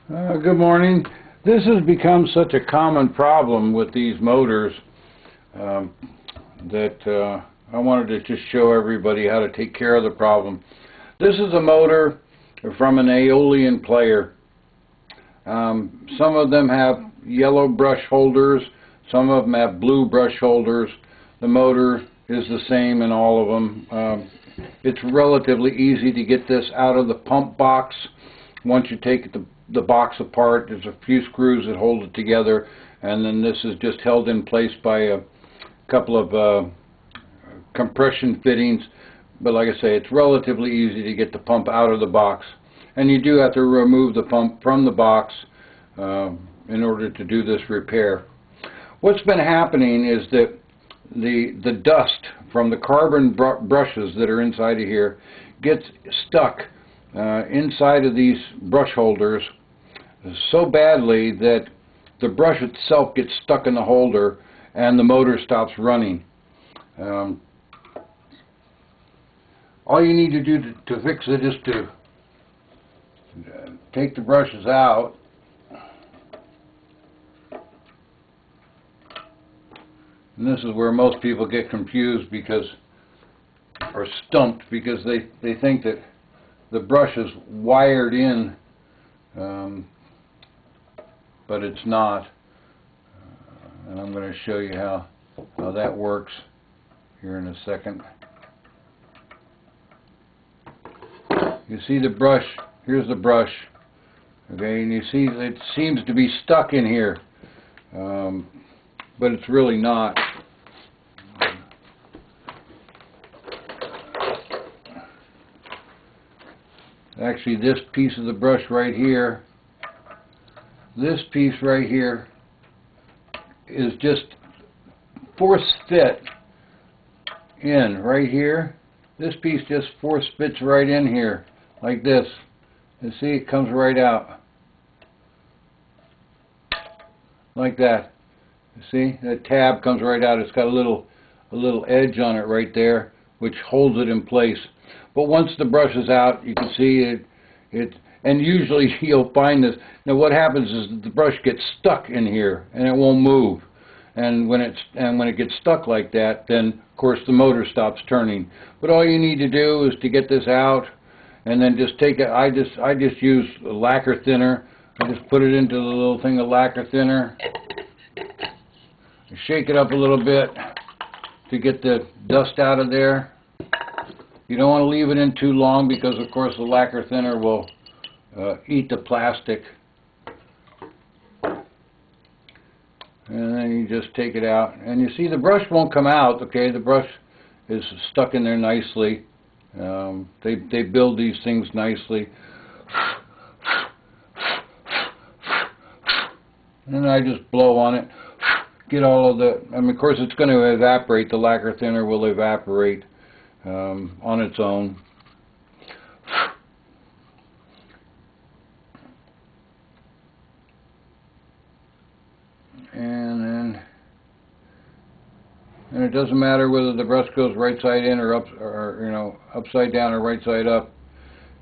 Good morning. This has become such a common problem with these motors that I wanted to just show everybody how to take care of the problem. This is a motor from an Aeolian player. Some of them have yellow brush holders, some of them have blue brush holders. The motor is the same in all of them. It's relatively easy to get this out of the pump box. Once you take the box apart, there's a few screws that hold it together, and then this is just held in place by a couple of compression fittings. But like I say, it's relatively easy to get the pump out of the box, and you do have to remove the pump from the box in order to do this repair. What's been happening is that the dust from the carbon brushes that are inside of here gets stuck inside of these brush holders so badly that the brush itself gets stuck in the holder and the motor stops running. All you need to do to fix it is to take the brushes out and this is where most people get confused or stumped because they think that the brush is wired in, but it's not. And I'm going to show you how that works here in a second. You see the brush, here's the brush, okay, and you see it seems to be stuck in here, but it's really not. Actually, this piece of the brush right here, this piece right here is just force fit in right here. This piece just force fits right in here like this. You see, it comes right out like that. You see, that tab comes right out. It's got a little edge on it right there which holds it in place. But once the brush is out, you can see it, and usually you'll find this. Now what happens is that the brush gets stuck in here and it won't move. And when it gets stuck like that, then of course the motor stops turning. But all you need to do is to get this out, and then just take it. I just use a lacquer thinner. I just put it into the little thing of lacquer thinner, shake it up a little bit to get the dust out of there. You don't want to leave it in too long because of course the lacquer thinner will eat the plastic. And then you just take it out, and you see the brush won't come out. Okay, the brush is stuck in there nicely. They build these things nicely. And I just blow on it, get all of the. I mean, of course, it's going to evaporate. The lacquer thinner will evaporate on its own. And it doesn't matter whether the brush goes right side in or upside down or right side up.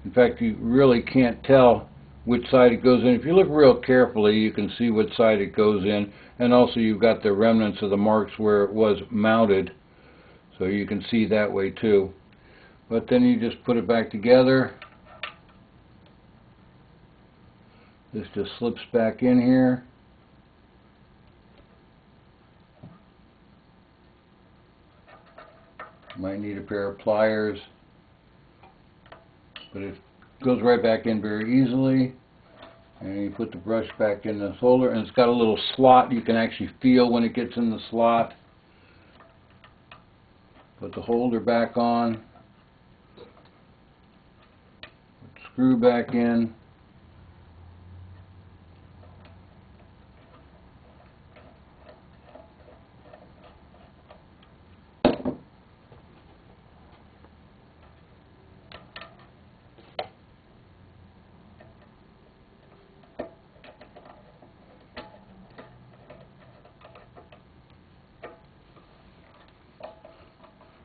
In fact, you really can't tell which side it goes in. If you look real carefully, you can see which side it goes in, and also you've got the remnants of the marks where it was mounted, so you can see that way too. But then you just put it back together. This just slips back in here. Might need a pair of pliers, but it goes right back in very easily. And you put the brush back in the holder, and it's got a little slot. You can actually feel when it gets in the slot. Put the holder back on. Put the screw back in.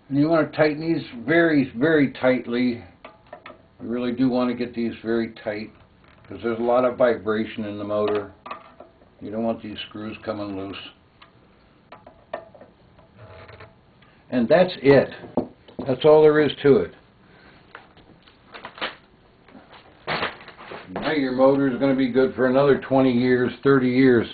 And you want to tighten these very, very tightly. You really do want to get these very tight. because there's a lot of vibration in the motor. You don't want these screws coming loose. And that's it. That's all there is to it. Now your motor is going to be good for another 20 years, 30 years,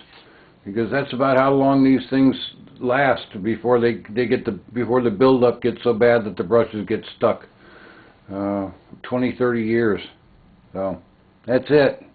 because that's about how long these things last before before the buildup gets so bad that the brushes get stuck. 20, 30 years. So that's it.